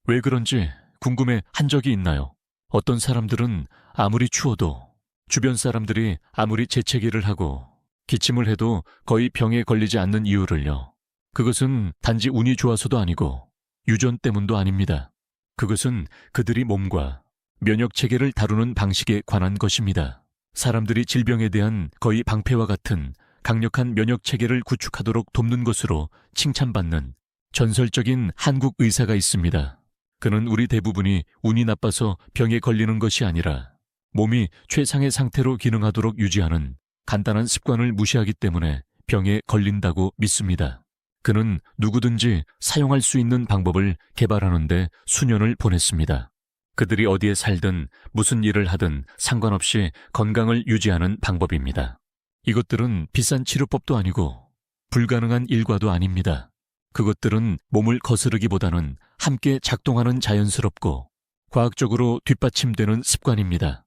왜 그런지 궁금해 한 적이 있나요? 어떤 사람들은 아무리 추워도, 주변 사람들이 아무리 재채기를 하고 기침을 해도 거의 병에 걸리지 않는 이유를요. 그것은 단지 운이 좋아서도 아니고 유전 때문도 아닙니다. 그것은 그들이 몸과 면역 체계를 다루는 방식에 관한 것입니다. 사람들이 질병에 대한 거의 방패와 같은 강력한 면역 체계를 구축하도록 돕는 것으로 칭찬받는 전설적인 한국 의사가 있습니다. 그는 우리 대부분이 운이 나빠서 병에 걸리는 것이 아니라 몸이 최상의 상태로 기능하도록 유지하는 간단한 습관을 무시하기 때문에 병에 걸린다고 믿습니다. 그는 누구든지 사용할 수 있는 방법을 개발하는 데 수년을 보냈습니다. 그들이 어디에 살든 무슨 일을 하든 상관없이 건강을 유지하는 방법입니다. 이것들은 비싼 치료법도 아니고 불가능한 일과도 아닙니다. 그것들은 몸을 거스르기보다는 함께 작동하는 자연스럽고 과학적으로 뒷받침되는 습관입니다.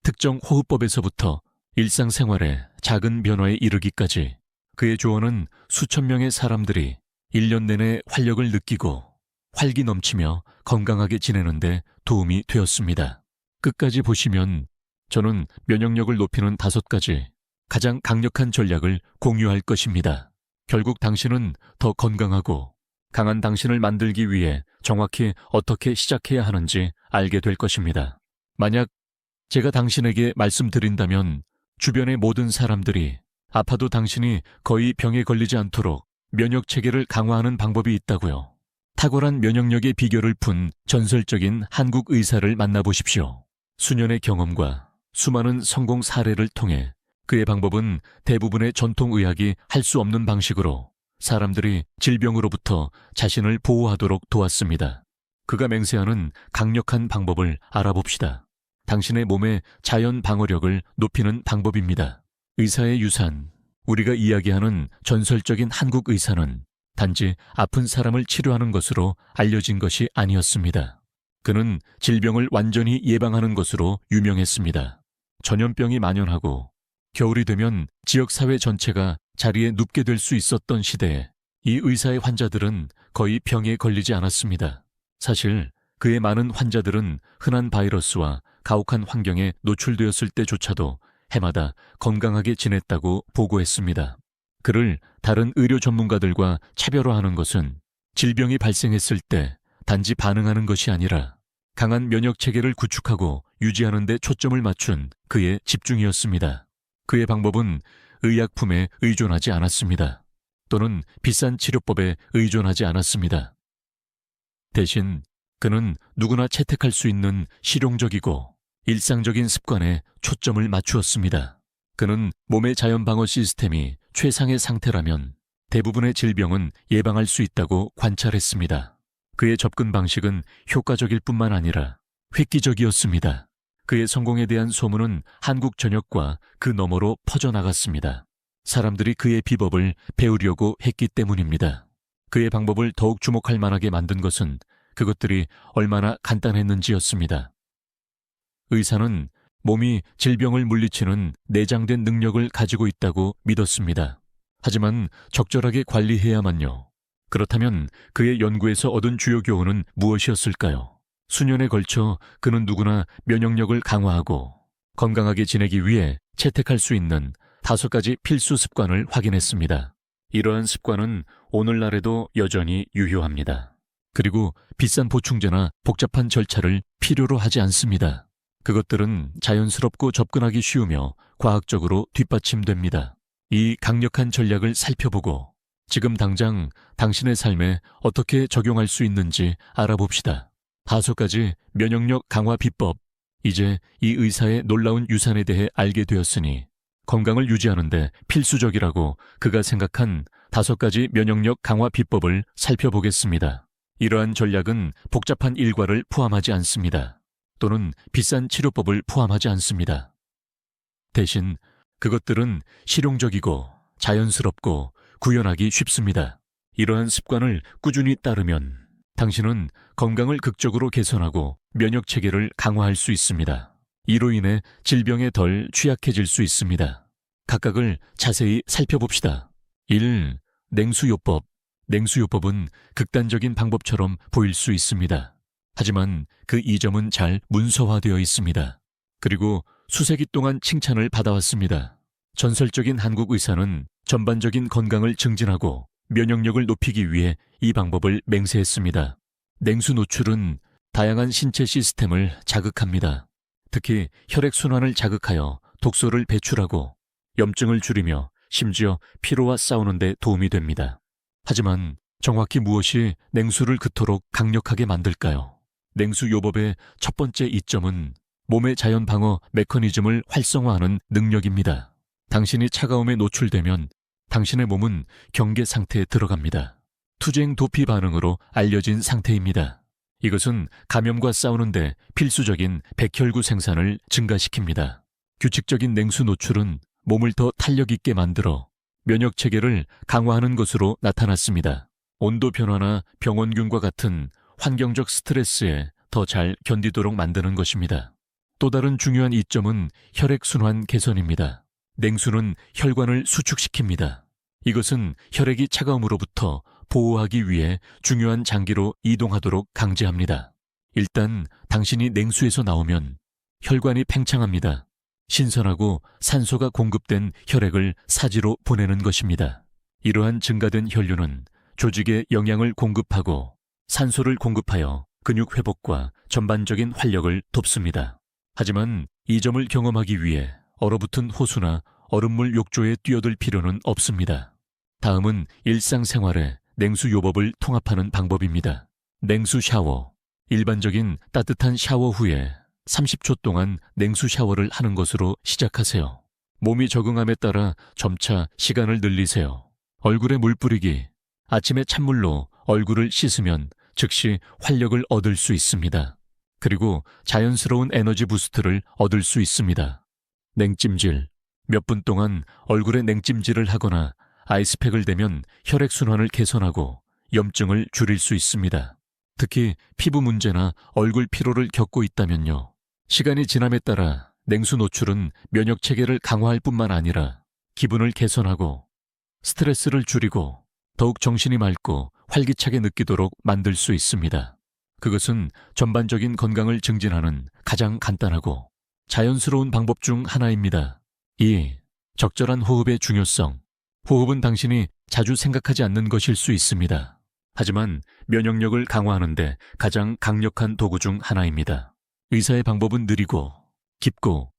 특정 호흡법에서부터 일상생활의 작은 변화에 이르기까지 그의 조언은 수천 명의 사람들이 1년 내내 활력을 느끼고 활기 넘치며 건강하게 지내는데 도움이 되었습니다. 끝까지 보시면 저는 면역력을 높이는 5가지 가장 강력한 전략을 공유할 것입니다. 결국 당신은 더 건강하고 강한 당신을 만들기 위해 정확히 어떻게 시작해야 하는지 알게 될 것입니다. 만약 제가 당신에게 말씀드린다면 주변의 모든 사람들이 아파도 당신이 거의 병에 걸리지 않도록 면역 체계를 강화하는 방법이 있다고요. 탁월한 면역력의 비결을 푼 전설적인 한국 의사를 만나보십시오. 수년의 경험과 수많은 성공 사례를 통해 그의 방법은 대부분의 전통의학이 할 수 없는 방식으로 사람들이 질병으로부터 자신을 보호하도록 도왔습니다. 그가 맹세하는 강력한 방법을 알아봅시다. 당신의 몸의 자연 방어력을 높이는 방법입니다. 의사의 유산, 우리가 이야기하는 전설적인 한국 의사는 단지 아픈 사람을 치료하는 것으로 알려진 것이 아니었습니다. 그는 질병을 완전히 예방하는 것으로 유명했습니다. 전염병이 만연하고 겨울이 되면 지역사회 전체가 자리에 눕게 될 수 있었던 시대에 이 의사의 환자들은 거의 병에 걸리지 않았습니다. 사실 그의 많은 환자들은 흔한 바이러스와 가혹한 환경에 노출되었을 때조차도 해마다 건강하게 지냈다고 보고했습니다. 그를 다른 의료 전문가들과 차별화하는 것은 질병이 발생했을 때 단지 반응하는 것이 아니라 강한 면역 체계를 구축하고 유지하는 데 초점을 맞춘 그의 집중이었습니다. 그의 방법은 의약품에 의존하지 않았습니다. 또는 비싼 치료법에 의존하지 않았습니다. 대신 그는 누구나 채택할 수 있는 실용적이고 일상적인 습관에 초점을 맞추었습니다. 그는 몸의 자연 방어 시스템이 최상의 상태라면 대부분의 질병은 예방할 수 있다고 관찰했습니다. 그의 접근 방식은 효과적일 뿐만 아니라 획기적이었습니다. 그의 성공에 대한 소문은 한국 전역과 그 너머로 퍼져나갔습니다. 사람들이 그의 비법을 배우려고 했기 때문입니다. 그의 방법을 더욱 주목할 만하게 만든 것은 그것들이 얼마나 간단했는지였습니다. 의사는 몸이 질병을 물리치는 내장된 능력을 가지고 있다고 믿었습니다. 하지만 적절하게 관리해야만요. 그렇다면 그의 연구에서 얻은 주요 교훈은 무엇이었을까요? 수년에 걸쳐 그는 누구나 면역력을 강화하고 건강하게 지내기 위해 채택할 수 있는 5가지 필수 습관을 확인했습니다. 이러한 습관은 오늘날에도 여전히 유효합니다. 그리고 비싼 보충제나 복잡한 절차를 필요로 하지 않습니다. 그것들은 자연스럽고 접근하기 쉬우며 과학적으로 뒷받침됩니다. 이 강력한 전략을 살펴보고 지금 당장 당신의 삶에 어떻게 적용할 수 있는지 알아봅시다. 5가지 면역력 강화 비법. 이제 이 의사의 놀라운 유산에 대해 알게 되었으니 건강을 유지하는 데 필수적이라고 그가 생각한 5가지 면역력 강화 비법을 살펴보겠습니다. 이러한 전략은 복잡한 일과를 포함하지 않습니다. 또는 비싼 치료법을 포함하지 않습니다. 대신 그것들은 실용적이고 자연스럽고 구현하기 쉽습니다. 이러한 습관을 꾸준히 따르면 당신은 건강을 극적으로 개선하고 면역 체계를 강화할 수 있습니다. 이로 인해 질병에 덜 취약해질 수 있습니다. 각각을 자세히 살펴봅시다. 1. 냉수요법. 냉수요법은 극단적인 방법처럼 보일 수 있습니다. 하지만 그 이점은 잘 문서화되어 있습니다. 그리고 수세기 동안 칭찬을 받아왔습니다. 전설적인 한국 의사는 전반적인 건강을 증진하고 면역력을 높이기 위해 이 방법을 맹세했습니다. 냉수 노출은 다양한 신체 시스템을 자극합니다. 특히 혈액순환을 자극하여 독소를 배출하고 염증을 줄이며 심지어 피로와 싸우는 데 도움이 됩니다. 하지만 정확히 무엇이 냉수를 그토록 강력하게 만들까요? 냉수 요법의 첫 번째 이점은 몸의 자연 방어 메커니즘을 활성화하는 능력입니다. 당신이 차가움에 노출되면 당신의 몸은 경계 상태에 들어갑니다. 투쟁 도피 반응으로 알려진 상태입니다. 이것은 감염과 싸우는데 필수적인 백혈구 생산을 증가시킵니다. 규칙적인 냉수 노출은 몸을 더 탄력 있게 만들어 면역 체계를 강화하는 것으로 나타났습니다. 온도 변화나 병원균과 같은 환경적 스트레스에 더 잘 견디도록 만드는 것입니다. 또 다른 중요한 이점은 혈액순환 개선입니다. 냉수는 혈관을 수축시킵니다. 이것은 혈액이 차가움으로부터 보호하기 위해 중요한 장기로 이동하도록 강제합니다. 일단 당신이 냉수에서 나오면 혈관이 팽창합니다. 신선하고 산소가 공급된 혈액을 사지로 보내는 것입니다. 이러한 증가된 혈류는 조직에 영양을 공급하고 산소를 공급하여 근육 회복과 전반적인 활력을 돕습니다. 하지만 이 점을 경험하기 위해 얼어붙은 호수나 얼음물 욕조에 뛰어들 필요는 없습니다. 다음은 일상생활에 냉수 요법을 통합하는 방법입니다. 냉수 샤워. 일반적인 따뜻한 샤워 후에 30초 동안 냉수 샤워를 하는 것으로 시작하세요. 몸이 적응함에 따라 점차 시간을 늘리세요. 얼굴에 물 뿌리기. 아침에 찬물로 얼굴을 씻으면 즉시 활력을 얻을 수 있습니다. 그리고 자연스러운 에너지 부스트를 얻을 수 있습니다. 냉찜질. 몇 분 동안 얼굴에 냉찜질을 하거나 아이스팩을 대면 혈액순환을 개선하고 염증을 줄일 수 있습니다. 특히 피부 문제나 얼굴 피로를 겪고 있다면요. 시간이 지남에 따라 냉수 노출은 면역 체계를 강화할 뿐만 아니라 기분을 개선하고 스트레스를 줄이고 더욱 정신이 맑고 활기차게 느끼도록 만들 수 있습니다. 그것은 전반적인 건강을 증진하는 가장 간단하고 자연스러운 방법 중 하나입니다. 2. 적절한 호흡의 중요성. 호흡은 당신이 자주 생각하지 않는 것일 수 있습니다. 하지만 면역력을 강화하는 데 가장 강력한 도구 중 하나입니다. 의사의 방법은 느리고 깊고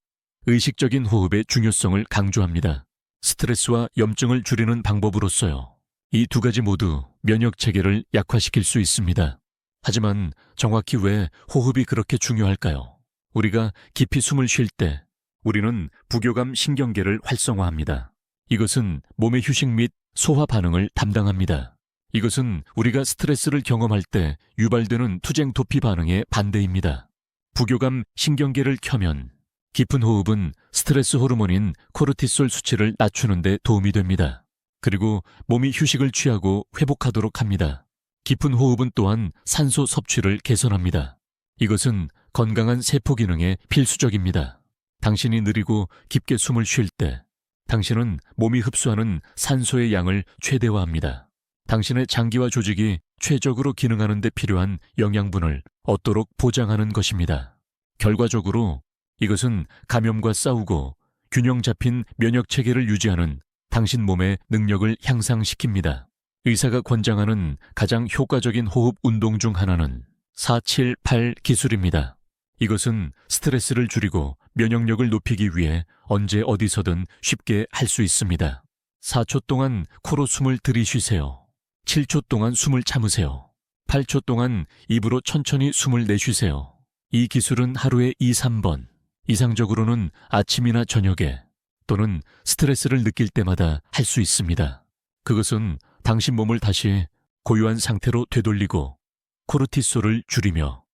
의식적인 호흡의 중요성을 강조합니다. 스트레스와 염증을 줄이는 방법으로서요. 이 두 가지 모두 면역 체계를 약화시킬 수 있습니다. 하지만 정확히 왜 호흡이 그렇게 중요할까요? 우리가 깊이 숨을 쉴 때 우리는 부교감 신경계를 활성화합니다. 이것은 몸의 휴식 및 소화 반응을 담당합니다. 이것은 우리가 스트레스를 경험할 때 유발되는 투쟁 도피 반응의 반대입니다. 부교감 신경계를 켜면 깊은 호흡은 스트레스 호르몬인 코르티솔 수치를 낮추는 데 도움이 됩니다. 그리고 몸이 휴식을 취하고 회복하도록 합니다. 깊은 호흡은 또한 산소 섭취를 개선합니다. 이것은 건강한 세포 기능에 필수적입니다. 당신이 느리고 깊게 숨을 쉴 때 당신은 몸이 흡수하는 산소의 양을 최대화합니다. 당신의 장기와 조직이 최적으로 기능하는 데 필요한 영양분을 얻도록 보장하는 것입니다. 결과적으로 이것은 감염과 싸우고 균형 잡힌 면역 체계를 유지하는 당신 몸의 능력을 향상시킵니다. 의사가 권장하는 가장 효과적인 호흡 운동 중 하나는 478 기술입니다. 이것은 스트레스를 줄이고 면역력을 높이기 위해 언제 어디서든 쉽게 할 수 있습니다. 4초 동안 코로 숨을 들이쉬세요. 7초 동안 숨을 참으세요. 8초 동안 입으로 천천히 숨을 내쉬세요. 이 기술은 하루에 2, 3번, 이상적으로는 아침이나 저녁에 또는 스트레스를 느낄 때마다 할 수 있습니다. 그것은 당신 몸을 다시 고유한 상태로 되돌리고 코르티솔을 줄이며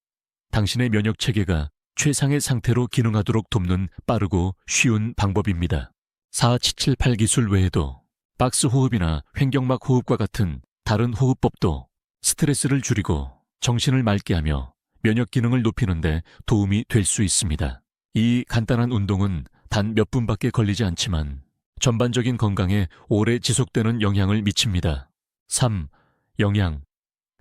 당신의 면역 체계가 최상의 상태로 기능하도록 돕는 빠르고 쉬운 방법입니다. 4778 기술 외에도 박스 호흡이나 횡격막 호흡과 같은 다른 호흡법도 스트레스를 줄이고 정신을 맑게 하며 면역 기능을 높이는 데 도움이 될 수 있습니다. 이 간단한 운동은 단 몇 분밖에 걸리지 않지만 전반적인 건강에 오래 지속되는 영향을 미칩니다. 3. 영양,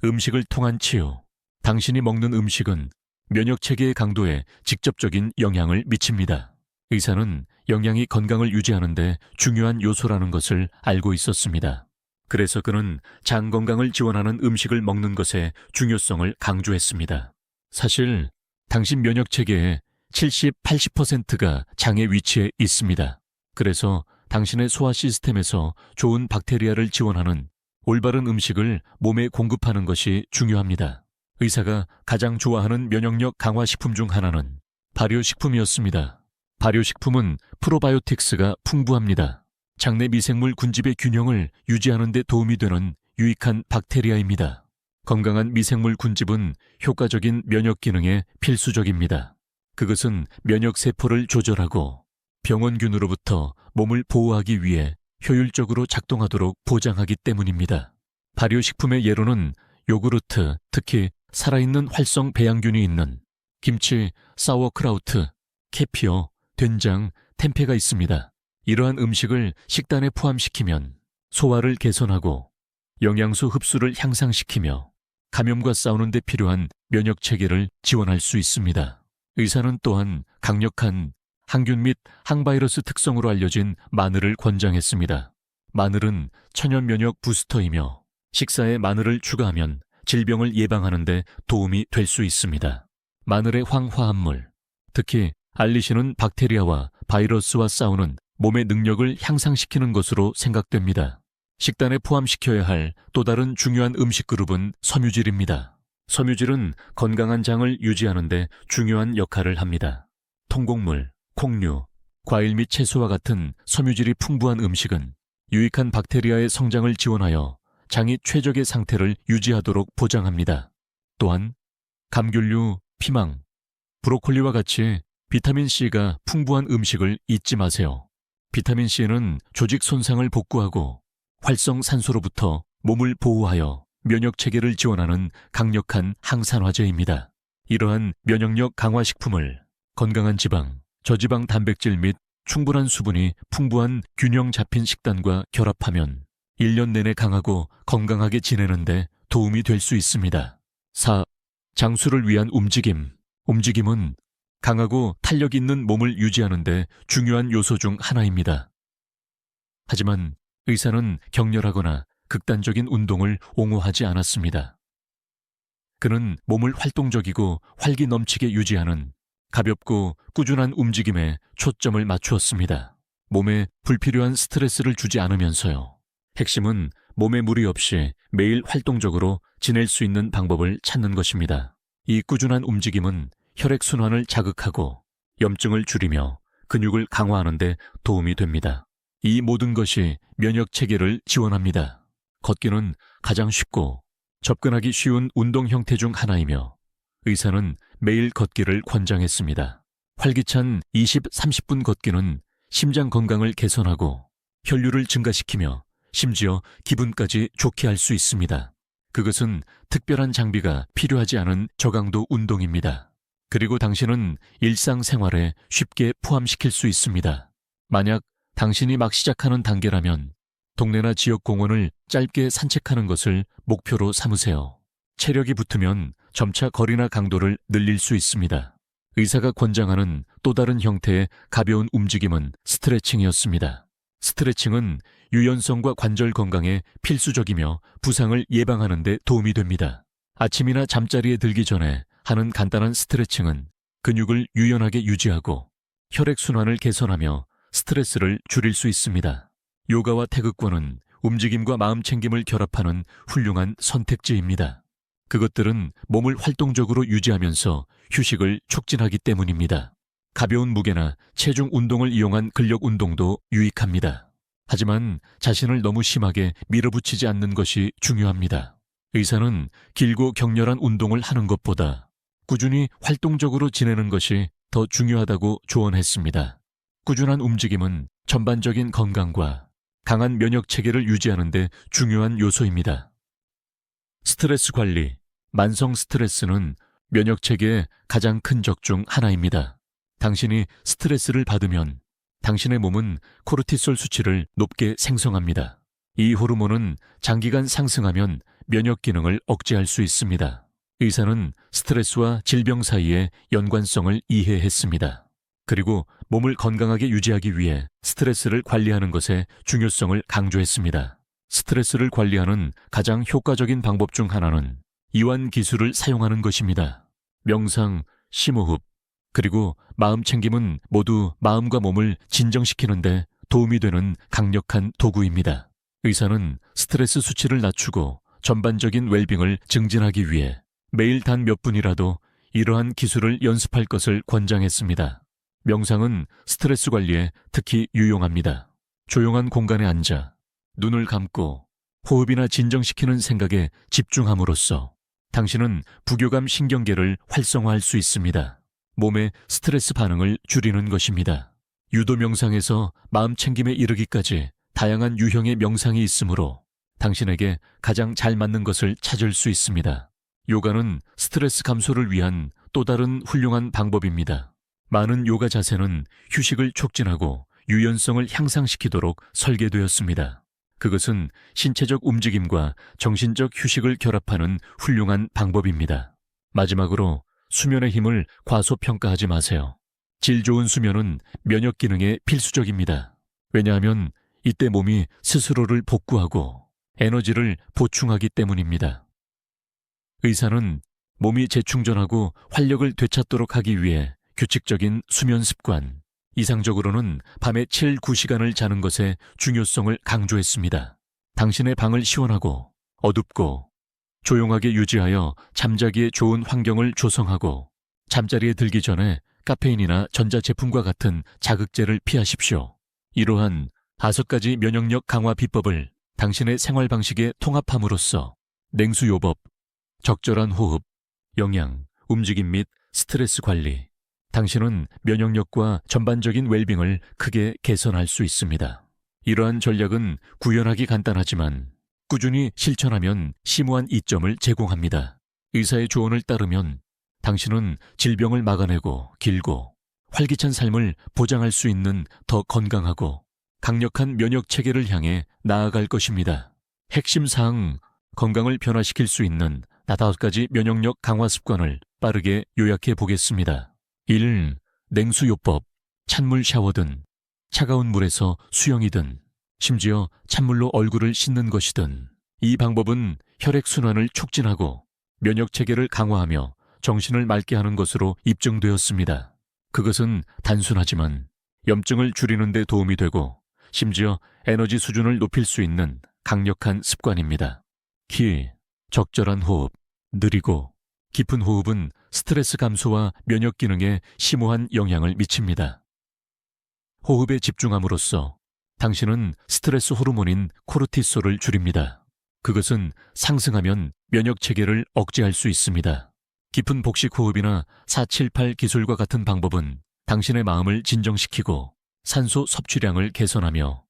음식을 통한 치유. 당신이 먹는 음식은 면역체계의 강도에 직접적인 영향을 미칩니다. 의사는 영양이 건강을 유지하는 데 중요한 요소라는 것을 알고 있었습니다. 그래서 그는 장 건강을 지원하는 음식을 먹는 것의 중요성을 강조했습니다. 사실 당신 면역체계의 70, 80%가 장에 위치해 있습니다. 그래서 당신의 소화 시스템에서 좋은 박테리아를 지원하는 올바른 음식을 몸에 공급하는 것이 중요합니다. 의사가 가장 좋아하는 면역력 강화 식품 중 하나는 발효식품이었습니다. 발효식품은 프로바이오틱스가 풍부합니다. 장내 미생물 군집의 균형을 유지하는 데 도움이 되는 유익한 박테리아입니다. 건강한 미생물 군집은 효과적인 면역 기능에 필수적입니다. 그것은 면역세포를 조절하고 병원균으로부터 몸을 보호하기 위해 효율적으로 작동하도록 보장하기 때문입니다. 발효식품의 예로는 요구르트, 특히 살아있는 활성 배양균이 있는 김치, 사워크라우트, 캐피어, 된장, 템페가 있습니다. 이러한 음식을 식단에 포함시키면 소화를 개선하고 영양소 흡수를 향상시키며 감염과 싸우는 데 필요한 면역체계를 지원할 수 있습니다. 의사는 또한 강력한 항균 및 항바이러스 특성으로 알려진 마늘을 권장했습니다. 마늘은 천연 면역 부스터이며 식사에 마늘을 추가하면 질병을 예방하는 데 도움이 될 수 있습니다. 마늘의 황화합물, 특히 알리신은 박테리아와 바이러스와 싸우는 몸의 능력을 향상시키는 것으로 생각됩니다. 식단에 포함시켜야 할 또 다른 중요한 음식 그룹은 섬유질입니다. 섬유질은 건강한 장을 유지하는 데 중요한 역할을 합니다. 통곡물, 콩류, 과일 및 채소와 같은 섬유질이 풍부한 음식은 유익한 박테리아의 성장을 지원하여 장이 최적의 상태를 유지하도록 보장합니다. 또한 감귤류, 피망, 브로콜리와 같이 비타민C가 풍부한 음식을 잊지 마세요. 비타민C는 조직 손상을 복구하고 활성산소로부터 몸을 보호하여 면역체계를 지원하는 강력한 항산화제입니다. 이러한 면역력 강화 식품을 건강한 지방, 저지방 단백질 및 충분한 수분이 풍부한 균형 잡힌 식단과 결합하면 1년 내내 강하고 건강하게 지내는데 도움이 될 수 있습니다. 4. 장수를 위한 움직임. 움직임은 강하고 탄력 있는 몸을 유지하는 데 중요한 요소 중 하나입니다. 하지만 의사는 격렬하거나 극단적인 운동을 옹호하지 않았습니다. 그는 몸을 활동적이고 활기 넘치게 유지하는 가볍고 꾸준한 움직임에 초점을 맞추었습니다. 몸에 불필요한 스트레스를 주지 않으면서요. 핵심은 몸에 무리 없이 매일 활동적으로 지낼 수 있는 방법을 찾는 것입니다. 이 꾸준한 움직임은 혈액순환을 자극하고 염증을 줄이며 근육을 강화하는 데 도움이 됩니다. 이 모든 것이 면역체계를 지원합니다. 걷기는 가장 쉽고 접근하기 쉬운 운동 형태 중 하나이며 의사는 매일 걷기를 권장했습니다. 활기찬 20, 30분 걷기는 심장 건강을 개선하고 혈류를 증가시키며 심지어 기분까지 좋게 할 수 있습니다. 그것은 특별한 장비가 필요하지 않은 저강도 운동입니다. 그리고 당신은 일상생활에 쉽게 포함시킬 수 있습니다. 만약 당신이 막 시작하는 단계라면 동네나 지역 공원을 짧게 산책하는 것을 목표로 삼으세요. 체력이 붙으면 점차 거리나 강도를 늘릴 수 있습니다. 의사가 권장하는 또 다른 형태의 가벼운 움직임은 스트레칭이었습니다. 스트레칭은 유연성과 관절 건강에 필수적이며 부상을 예방하는 데 도움이 됩니다. 아침이나 잠자리에 들기 전에 하는 간단한 스트레칭은 근육을 유연하게 유지하고 혈액순환을 개선하며 스트레스를 줄일 수 있습니다. 요가와 태극권은 움직임과 마음챙김을 결합하는 훌륭한 선택지입니다. 그것들은 몸을 활동적으로 유지하면서 휴식을 촉진하기 때문입니다. 가벼운 무게나 체중 운동을 이용한 근력 운동도 유익합니다. 하지만 자신을 너무 심하게 밀어붙이지 않는 것이 중요합니다. 의사는 길고 격렬한 운동을 하는 것보다 꾸준히 활동적으로 지내는 것이 더 중요하다고 조언했습니다. 꾸준한 움직임은 전반적인 건강과 강한 면역 체계를 유지하는 데 중요한 요소입니다. 스트레스 관리, 만성 스트레스는 면역 체계의 가장 큰 적 중 하나입니다. 당신이 스트레스를 받으면 당신의 몸은 코르티솔 수치를 높게 생성합니다. 이 호르몬은 장기간 상승하면 면역 기능을 억제할 수 있습니다. 의사는 스트레스와 질병 사이의 연관성을 이해했습니다. 그리고 몸을 건강하게 유지하기 위해 스트레스를 관리하는 것의 중요성을 강조했습니다. 스트레스를 관리하는 가장 효과적인 방법 중 하나는 이완 기술을 사용하는 것입니다. 명상, 심호흡, 그리고 마음 챙김은 모두 마음과 몸을 진정시키는데 도움이 되는 강력한 도구입니다. 의사는 스트레스 수치를 낮추고 전반적인 웰빙을 증진하기 위해 매일 단 몇 분이라도 이러한 기술을 연습할 것을 권장했습니다. 명상은 스트레스 관리에 특히 유용합니다. 조용한 공간에 앉아 눈을 감고 호흡이나 진정시키는 생각에 집중함으로써 당신은 부교감 신경계를 활성화할 수 있습니다. 몸의 스트레스 반응을 줄이는 것입니다. 유도 명상에서 마음 챙김에 이르기까지 다양한 유형의 명상이 있으므로 당신에게 가장 잘 맞는 것을 찾을 수 있습니다. 요가는 스트레스 감소를 위한 또 다른 훌륭한 방법입니다. 많은 요가 자세는 휴식을 촉진하고 유연성을 향상시키도록 설계되었습니다. 그것은 신체적 움직임과 정신적 휴식을 결합하는 훌륭한 방법입니다. 마지막으로 수면의 힘을 과소평가하지 마세요. 질 좋은 수면은 면역 기능에 필수적입니다. 왜냐하면 이때 몸이 스스로를 복구하고 에너지를 보충하기 때문입니다. 의사는 몸이 재충전하고 활력을 되찾도록 하기 위해 규칙적인 수면 습관, 이상적으로는 밤에 7, 9시간을 자는 것의 중요성을 강조했습니다. 당신의 방을 시원하고 어둡고 조용하게 유지하여 잠자기에 좋은 환경을 조성하고 잠자리에 들기 전에 카페인이나 전자제품과 같은 자극제를 피하십시오. 이러한 5가지 면역력 강화 비법을 당신의 생활 방식에 통합함으로써 냉수요법, 적절한 호흡, 영양, 움직임 및 스트레스 관리, 당신은 면역력과 전반적인 웰빙을 크게 개선할 수 있습니다. 이러한 전략은 구현하기 간단하지만 꾸준히 실천하면 심오한 이점을 제공합니다. 의사의 조언을 따르면 당신은 질병을 막아내고 길고 활기찬 삶을 보장할 수 있는 더 건강하고 강력한 면역 체계를 향해 나아갈 것입니다. 핵심 사항, 건강을 변화시킬 수 있는 5가지 면역력 강화 습관을 빠르게 요약해 보겠습니다. 1. 냉수요법, 찬물 샤워든, 차가운 물에서 수영이든, 심지어 찬물로 얼굴을 씻는 것이든, 이 방법은 혈액순환을 촉진하고 면역체계를 강화하며 정신을 맑게 하는 것으로 입증되었습니다. 그것은 단순하지만 염증을 줄이는 데 도움이 되고 심지어 에너지 수준을 높일 수 있는 강력한 습관입니다. 키, 적절한 호흡, 느리고 깊은 호흡은 스트레스 감소와 면역 기능에 심오한 영향을 미칩니다. 호흡에 집중함으로써 당신은 스트레스 호르몬인 코르티솔을 줄입니다. 그것은 상승하면 면역 체계를 억제할 수 있습니다. 깊은 복식 호흡이나 478 기술과 같은 방법은 당신의 마음을 진정시키고 산소 섭취량을 개선하며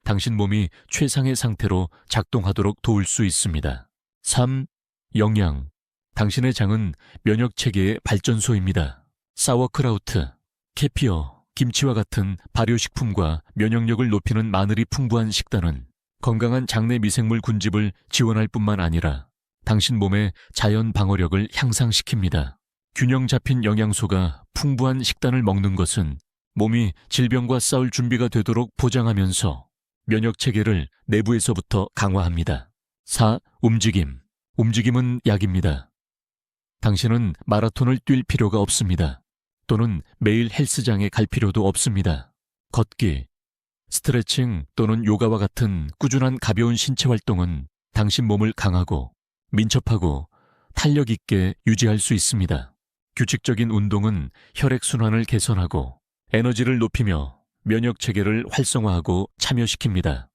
당신 몸이 최상의 상태로 작동하도록 도울 수 있습니다. 3. 영양. 당신의 장은 면역 체계의 발전소입니다. 사워크라우트, 캐피어, 김치와 같은 발효식품과 면역력을 높이는 마늘이 풍부한 식단은 건강한 장내 미생물 군집을 지원할 뿐만 아니라 당신 몸의 자연 방어력을 향상시킵니다. 균형 잡힌 영양소가 풍부한 식단을 먹는 것은 몸이 질병과 싸울 준비가 되도록 보장하면서 면역 체계를 내부에서부터 강화합니다. 4. 움직임. 움직임은 약입니다. 당신은 마라톤을 뛸 필요가 없습니다. 또는 매일 헬스장에 갈 필요도 없습니다. 걷기, 스트레칭 또는 요가와 같은 꾸준한 가벼운 신체 활동은 당신 몸을 강하고 민첩하고 탄력 있게 유지할 수 있습니다. 규칙적인 운동은 혈액순환을 개선하고 에너지를 높이며 면역 체계를 활성화하고 참여시킵니다.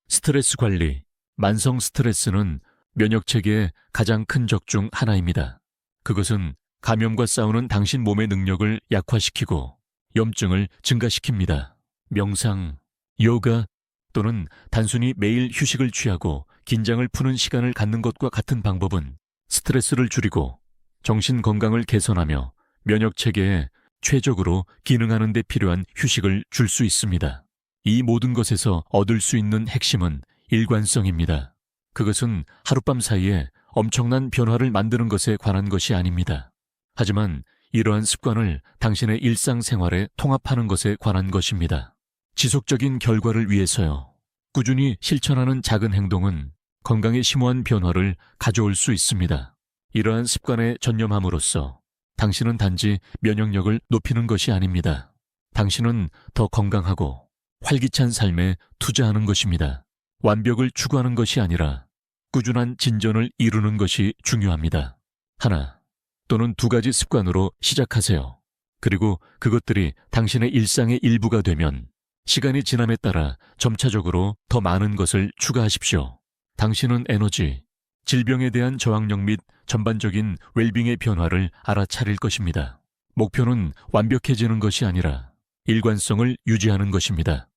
스트레스 관리. 만성 스트레스는 면역 체계의 가장 큰 적 중 하나입니다. 그것은 감염과 싸우는 당신 몸의 능력을 약화시키고 염증을 증가시킵니다. 명상, 요가 또는 단순히 매일 휴식을 취하고 긴장을 푸는 시간을 갖는 것과 같은 방법은 스트레스를 줄이고 정신 건강을 개선하며 면역 체계에 최적으로 기능하는 데 필요한 휴식을 줄 수 있습니다. 이 모든 것에서 얻을 수 있는 핵심은 일관성입니다. 그것은 하룻밤 사이에 엄청난 변화를 만드는 것에 관한 것이 아닙니다. 하지만 이러한 습관을 당신의 일상생활에 통합하는 것에 관한 것입니다. 지속적인 결과를 위해서요. 꾸준히 실천하는 작은 행동은 건강에 심오한 변화를 가져올 수 있습니다. 이러한 습관에 전념함으로써 당신은 단지 면역력을 높이는 것이 아닙니다. 당신은 더 건강하고 활기찬 삶에 투자하는 것입니다. 완벽을 추구하는 것이 아니라 꾸준한 진전을 이루는 것이 중요합니다. 하나 또는 두 가지 습관으로 시작하세요. 그리고 그것들이 당신의 일상의 일부가 되면 시간이 지남에 따라 점차적으로 더 많은 것을 추가하십시오. 당신은 에너지, 질병에 대한 저항력 및 전반적인 웰빙의 변화를 알아차릴 것입니다. 목표는 완벽해지는 것이 아니라 일관성을 유지하는 것입니다.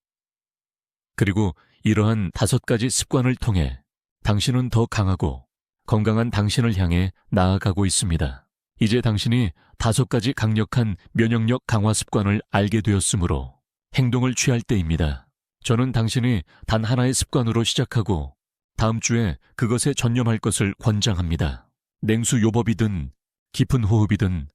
그리고 이러한 5가지 습관을 통해 당신은 더 강하고 건강한 당신을 향해 나아가고 있습니다. 이제 당신이 5가지 강력한 면역력 강화 습관을 알게 되었으므로 행동을 취할 때입니다. 저는 당신이 단 하나의 습관으로 시작하고 다음 주에 그것에 전념할 것을 권장합니다. 냉수 요법이든 깊은 호흡이든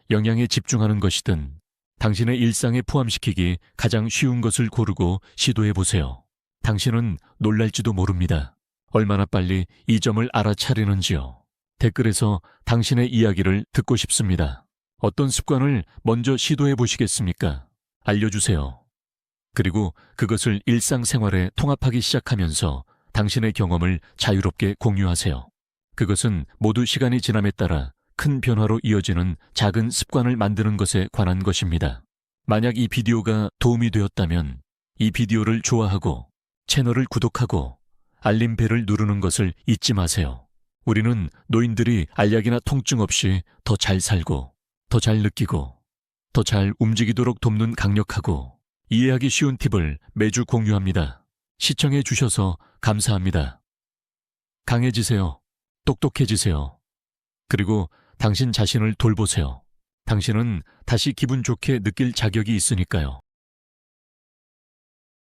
영양에 집중하는 것이든 당신의 일상에 포함시키기 가장 쉬운 것을 고르고 시도해 보세요. 당신은 놀랄지도 모릅니다. 얼마나 빨리 이 점을 알아차리는지요. 댓글에서 당신의 이야기를 듣고 싶습니다. 어떤 습관을 먼저 시도해 보시겠습니까? 알려주세요. 그리고 그것을 일상생활에 통합하기 시작하면서 당신의 경험을 자유롭게 공유하세요. 그것은 모두 시간이 지남에 따라 큰 변화로 이어지는 작은 습관을 만드는 것에 관한 것입니다. 만약 이 비디오가 도움이 되었다면 이 비디오를 좋아하고 채널을 구독하고 알림벨을 누르는 것을 잊지 마세요. 우리는 노인들이 알약이나 통증 없이 더 잘 살고 더 잘 느끼고 더 잘 움직이도록 돕는 강력하고 이해하기 쉬운 팁을 매주 공유합니다. 시청해 주셔서 감사합니다. 강해지세요. 똑똑해지세요. 그리고 당신 자신을 돌보세요. 당신은 다시 기분 좋게 느낄 자격이 있으니까요.